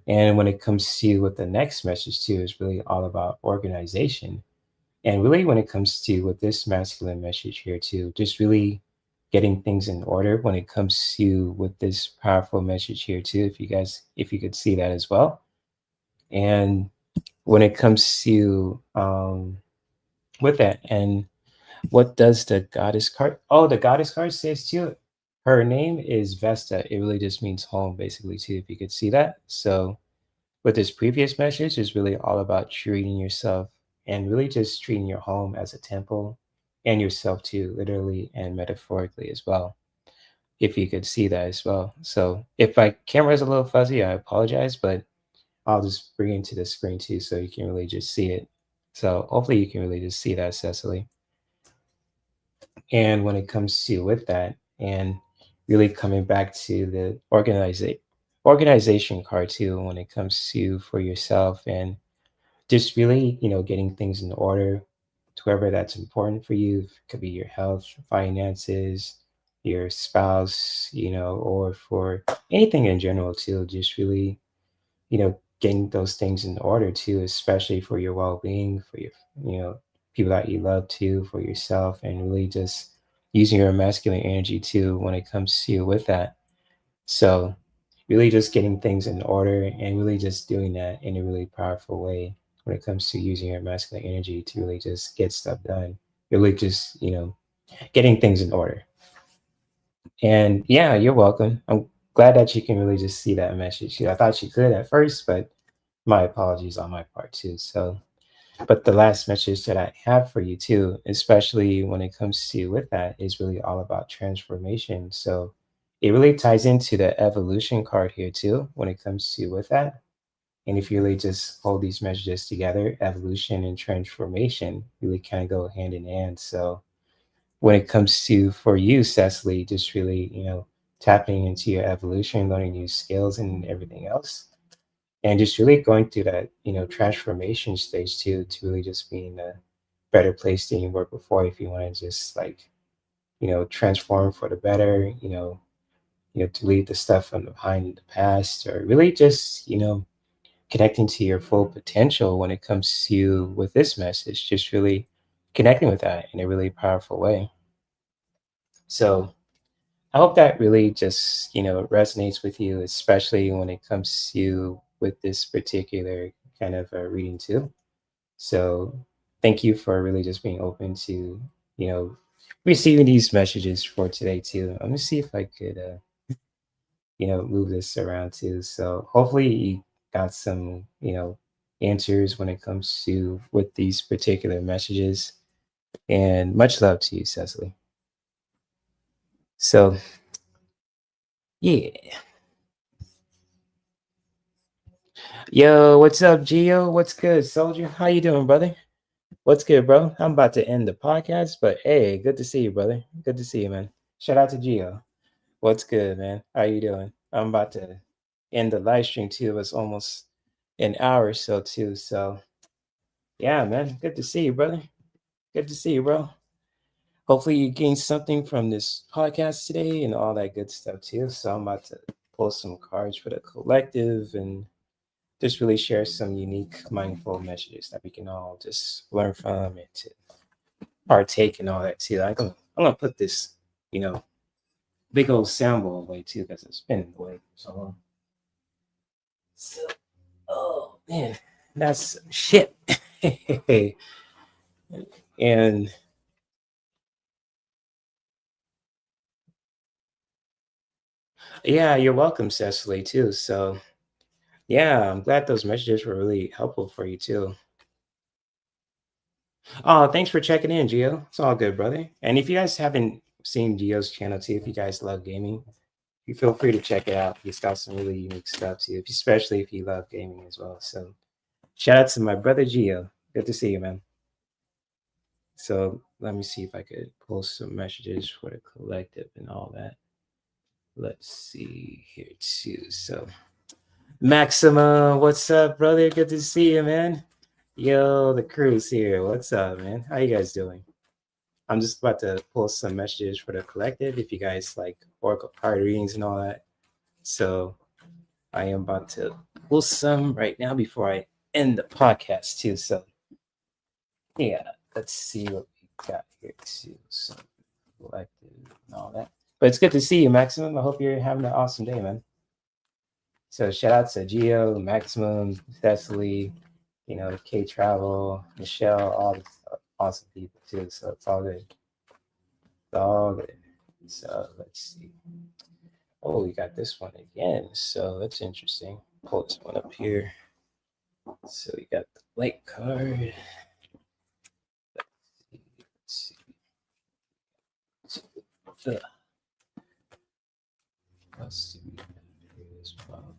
Speaker 1: And when it comes to what the next message too is really all about organization. And really when it comes to with this masculine message here too, just really getting things in order when it comes to with this powerful message here too, if you could see that as well. And when it comes to with that, and what does the goddess card? Oh, the goddess card says too, her name is Vesta. It really just means home basically too, if you could see that. So but this previous message is really all about treating yourself and really just treating your home as a temple and yourself too, literally and metaphorically as well. If you could see that as well. So if my camera is a little fuzzy, I apologize, but I'll just bring it to the screen too so you can really just see it. So hopefully you can really just see that, Cecily. And when it comes to with that, and really coming back to the organization card too when it comes to for yourself and just really, getting things in order to wherever that's important for you. It could be your health, finances, your spouse, or for anything in general too. Just really, getting those things in order too, especially for your well-being, for your, people that you love too, for yourself, and really just using your masculine energy too when it comes to with that. So really just getting things in order and really just doing that in a really powerful way when it comes to using your masculine energy to really just get stuff done. Really just, getting things in order. And yeah, you're welcome. I'm glad that you can really just see that message. I thought you could at first, but my apologies on my part too. So, but the last message that I have for you too, especially when it comes to with that, is really all about transformation. So it really ties into the evolution card here too, when it comes to with that. And if you really just hold these messages together, evolution and transformation really kind of go hand in hand. So when it comes to for you, Cecily, just really, tapping into your evolution, learning new skills and everything else. And just really going through that, transformation stage too, to really just be in a better place than you were before if you want to just like, transform for the better, to leave the stuff from behind the past or really just, connecting to your full potential when it comes to with this message, just really connecting with that in a really powerful way. So I hope that really just, resonates with you, especially when it comes to with this particular kind of reading too. So thank you for really just being open to, you know, receiving these messages for today too. I'm gonna see if I could, move this around too. So hopefully you got some, answers when it comes to with these particular messages. And much love to you, Cecily. So yeah. Yo, what's up, Gio? What's good, soldier? How you doing, brother? What's good, bro? I'm about to end the podcast, but hey, good to see you, brother. Good to see you, man. Shout out to Gio. What's good, man? How you doing? I'm about to end the live stream too. It's almost an hour or so too. So yeah, man. Good to see you, brother. Good to see you, bro. Hopefully you gained something from this podcast today and all that good stuff too. So I'm about to pull some cards for the collective and just really share some unique mindful messages that we can all just learn from and to partake and all that too. I'm gonna put this, you know, big old soundboard away too because it's been in the way for so long. So, oh man, that's shit. And yeah, you're welcome, Cecily, too. So yeah, I'm glad those messages were really helpful for you too. Oh, thanks for checking in, Gio. It's all good, brother. And if you guys haven't seen Gio's channel too, if you guys love gaming, you feel free to check it out. He's got some really unique stuff too, especially if you love gaming as well. So shout out to my brother Gio. Good to see you, man. So let me see if I could post some messages for the collective and all that. Let's see here too. So Maxima, what's up, brother? Good to see you, man. Yo, the crew's here. What's up, man? How you guys doing? I'm just about to post some messages for the collective if you guys like Oracle card readings and all that. So I am about to post some right now before I end the podcast too. So yeah, let's see what we got here too. So collective and all that. But it's good to see you, Maximum. I hope you're having an awesome day, man. So shout out to Geo, Maximum, Thessaly, K Travel, Michelle, all the awesome people too. So it's all good. It's all good. So let's see. Oh, we got this one again. So that's interesting. Pull this one up here. So we got the light card. Let's see. Let's see. As well.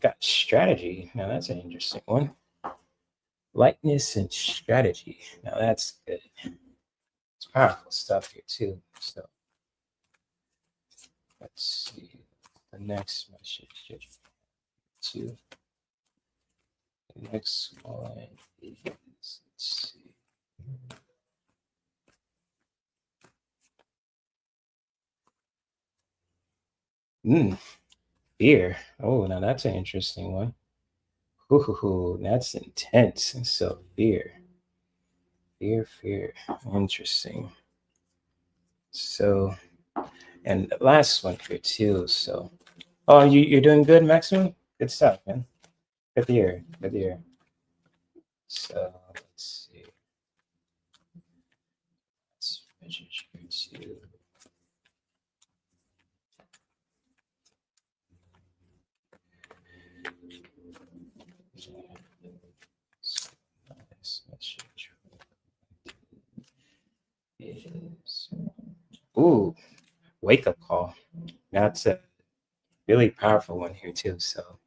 Speaker 1: Got strategy. Now that's an interesting one. lightness and strategy. Now that's good. It's powerful stuff here too. So let's see the next message. Two. The next one is, let's see. Fear. Oh, now that's an interesting one. Ooh, that's intense. So fear. Interesting. So, and the last one here too. So, oh, you're doing good, Maximum. Good stuff, man. Good to hear. Good to hear. So let's see. Let's measure here too. This message is wake up call. That's a really powerful one here too. So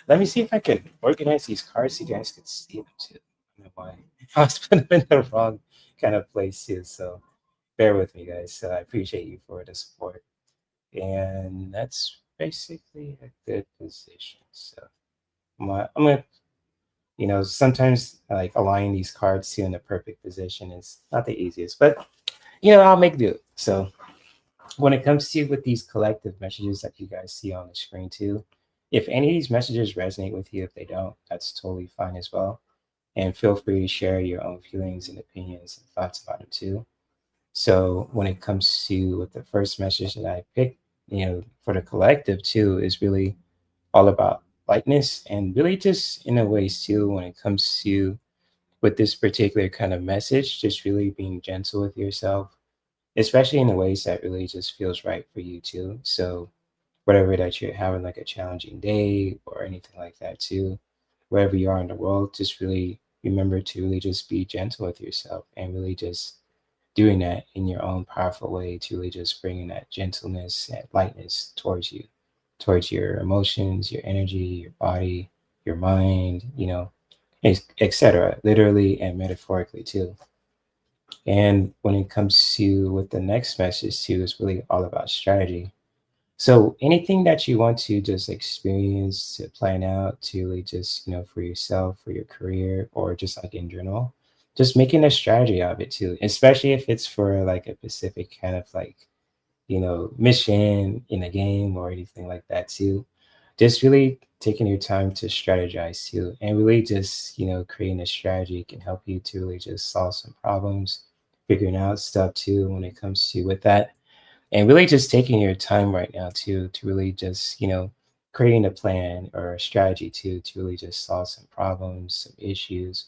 Speaker 1: let me see if I can organize these cards so you guys can see them too. I don't know why I was putting them in the wrong kind of place too. So bear with me, guys. So I appreciate you for the support. And that's basically a good position. So I'm gonna, sometimes like aligning these cards to in the perfect position is not the easiest, but I'll make do. So when it comes to with these collective messages that you guys see on the screen too, if any of these messages resonate with you, if they don't, that's totally fine as well. And feel free to share your own feelings and opinions and thoughts about them too. So when it comes to with the first message that I picked, for the collective too, is really all about lightness and really just in a ways too, when it comes to with this particular kind of message, just really being gentle with yourself, especially in the ways that really just feels right for you too. So whatever that you're having like a challenging day or anything like that too, wherever you are in the world, just really remember to really just be gentle with yourself and really just doing that in your own powerful way to really just bringing that gentleness and lightness towards you, towards your emotions, your energy, your body, your mind, etc. Literally and metaphorically too. And when it comes to with the next message too, is really all about strategy. So anything that you want to just experience, to plan out, to really just, for yourself, for your career, or just like in general, just making a strategy of it too, especially if it's for like a specific kind of like, mission in a game or anything like that too. Just really taking your time to strategize too, and really just, creating a strategy can help you to really just solve some problems, figuring out stuff too when it comes to with that, and really just taking your time right now to really just creating a plan or a strategy to really just solve some problems, some issues,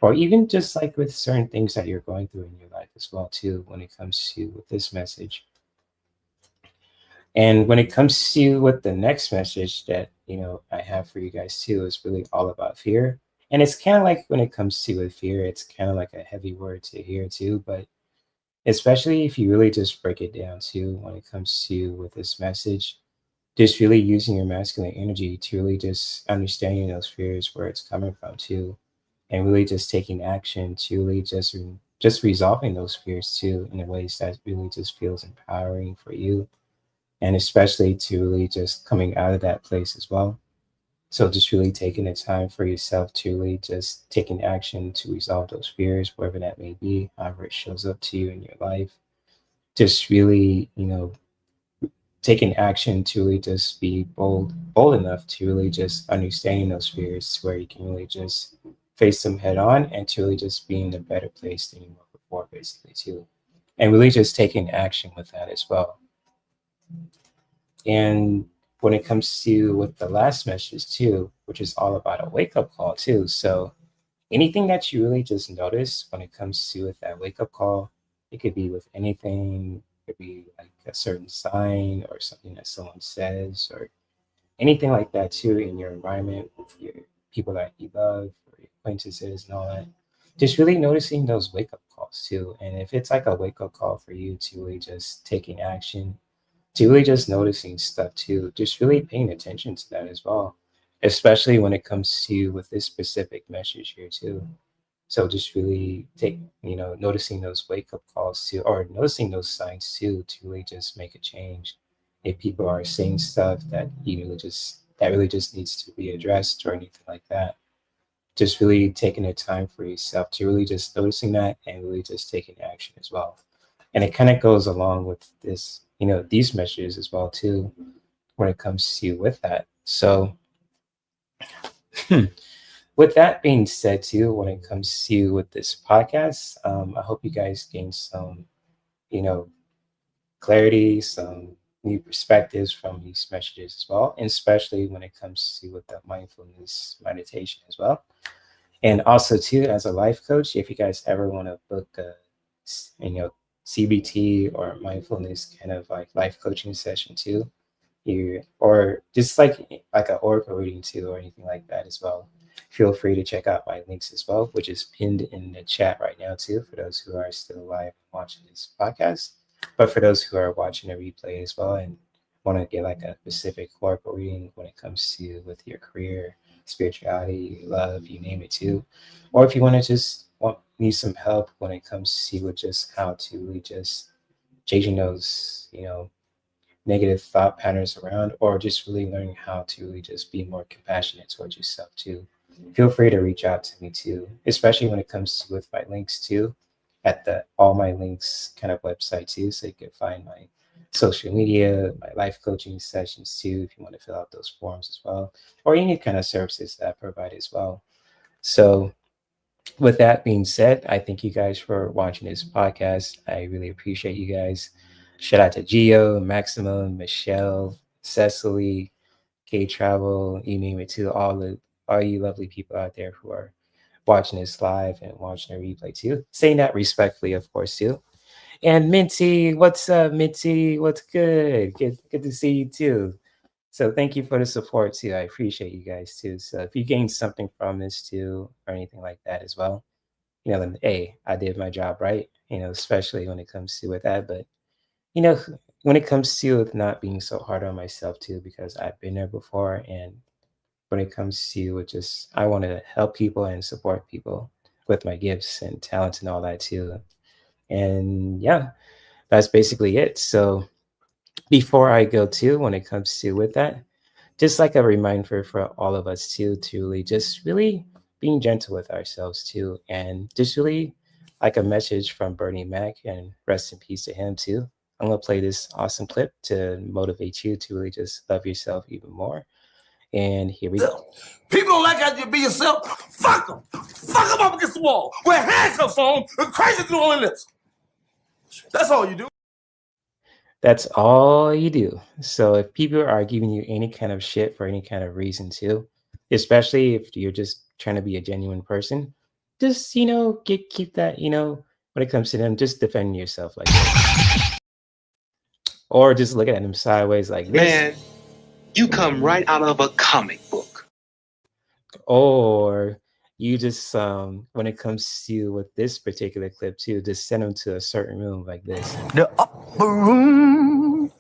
Speaker 1: or even just like with certain things that you're going through in your life as well too when it comes to with this message. And when it comes to what the next message that I have for you guys too is really all about fear. And it's kind of like when it comes to with fear, it's kind of like a heavy word to hear too, but especially if you really just break it down too when it comes to with this message, just really using your masculine energy to really just understanding those fears where it's coming from too, and really just taking action to really just resolving those fears too in a ways that really just feels empowering for you, and especially to really just coming out of that place as well. So just really taking the time for yourself to really just taking action to resolve those fears, wherever that may be, however it shows up to you in your life. Just really, taking action to really just be bold enough to really just understanding those fears to where you can really just face them head on and to really just be in a better place than you were before, basically, too. And really just taking action with that as well. And when it comes to with the last message too, which is all about a wake up call too. So anything that you really just notice when it comes to with that wake up call, it could be with anything, it could be like a certain sign or something that someone says or anything like that too in your environment with your people that you love or your acquaintances and all that. Just really noticing those wake up calls too. And if it's like a wake up call for you to really just taking action, to really just noticing stuff too, just really paying attention to that as well. especially when it comes to with this specific message here too. So just really take, noticing those wake up calls too, or noticing those signs too, to really just make a change. If people are saying stuff that really just needs to be addressed or anything like that, just really taking the time for yourself to really just noticing that and really just taking action as well. And it kind of goes along with this, these messages as well too, when it comes to with that. So with that being said too, when it comes to with this podcast, I hope you guys gain some, you know, clarity, some new perspectives from these messages as well, and especially when it comes to with the mindfulness meditation as well. And also too, as a life coach, if you guys ever want to book a, you know, CBT or mindfulness kind of like life coaching session too, you or just like an oracle reading too or anything like that as well, feel free to check out my links as well, which is pinned in the chat right now too, for those who are still alive watching this podcast. But for those who are watching a replay as well and want to get like a specific oracle reading when it comes to with your career, spirituality, love, you name it too, or if you want to just need some help when it comes to with just how to really just changing those negative thought patterns around, or just really learning how to really just be more compassionate towards yourself too, feel free to reach out to me too, especially when it comes to with my links too, at the all my links kind of website too, so you can find my social media, my life coaching sessions too, if you want to fill out those forms as well, or any kind of services that I provide as well. So with that being said, I thank you guys for watching this podcast. I really appreciate you guys. Shout out to Gio, Maximum, Michelle, Cecily, K Travel, you name it, to all you lovely people out there who are watching this live and watching the replay too. Saying that respectfully, of course, too. And Minty, what's up, Minty? What's good? Good to see you too. So thank you for the support too. I appreciate you guys too. So if you gained something from this too, or anything like that as well, then hey, I did my job right. Especially when it comes to with that. But you know, when it comes to with not being so hard on myself too, because I've been there before, and when it comes to with just I want to help people and support people with my gifts and talents and all that too. And yeah, that's basically it. So before I go to when it comes to with that, just like a reminder for all of us too, to really just really being gentle with ourselves too, and just really like a message from Bernie Mac, and rest in peace to him too. I'm gonna play this awesome clip to motivate you to really just love yourself even more. And here we go.
Speaker 5: People don't like how you be yourself. Fuck them. Fuck them up against the wall. Wear handcuffs on and crazy through on their lips. That's all you do.
Speaker 1: That's all you do. So if people are giving you any kind of shit for any kind of reason too, especially if you're just trying to be a genuine person, just keep that, when it comes to them, just defend yourself like this. Or just looking at them sideways like this.
Speaker 2: Man, you come right out of a comic book.
Speaker 1: Or you just when it comes to with this particular clip too, just send them to a certain room like this.
Speaker 5: The upper room.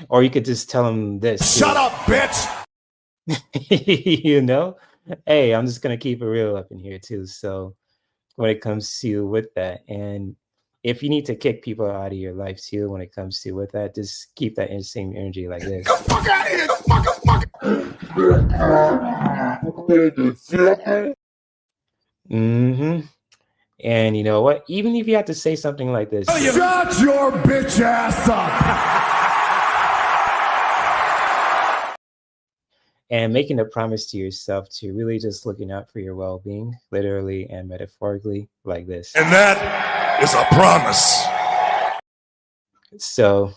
Speaker 1: Or you could just tell them this.
Speaker 5: Shut up, bitch.
Speaker 1: Hey, I'm just gonna keep it real up in here too. So when it comes to with that, and if you need to kick people out of your life too, when it comes to with that, just keep that same energy like this.
Speaker 5: Get the fuck out of here.
Speaker 1: And you know what? Even if you have to say something like this,
Speaker 5: Shut your bitch ass up.
Speaker 1: and making a promise to yourself to really just looking out for your well-being, literally and metaphorically, like this.
Speaker 5: And that is a promise.
Speaker 1: So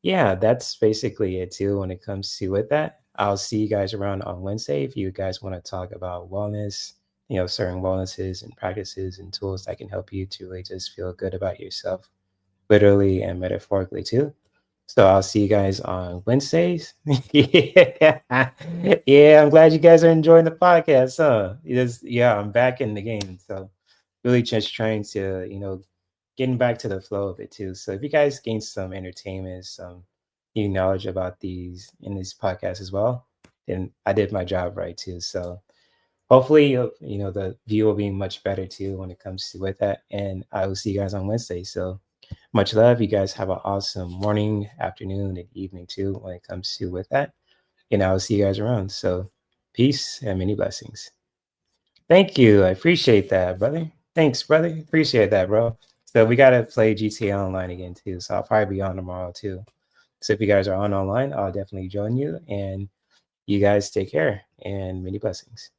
Speaker 1: yeah, that's basically it too when it comes to with that. I'll see you guys around on Wednesday if you guys want to talk about wellness, certain wellnesses and practices and tools that can help you to really just feel good about yourself, literally and metaphorically too. So I'll see you guys on Wednesdays. Yeah, I'm glad you guys are enjoying the podcast, huh? I'm back in the game. So really just trying to, getting back to the flow of it too. So if you guys gain some entertainment, some knowledge about these in this podcast as well, then I did my job right too. So hopefully, the view will be much better too when it comes to with that. And I will see you guys on Wednesday. So much love. You guys have an awesome morning, afternoon, and evening too when it comes to with that. And I will see you guys around. So peace and many blessings. Thank you. I appreciate that, brother. Thanks, brother. Appreciate that, bro. So we got to play GTA Online again too. So I'll probably be on tomorrow too. So if you guys are on online, I'll definitely join you. And you guys take care and many blessings.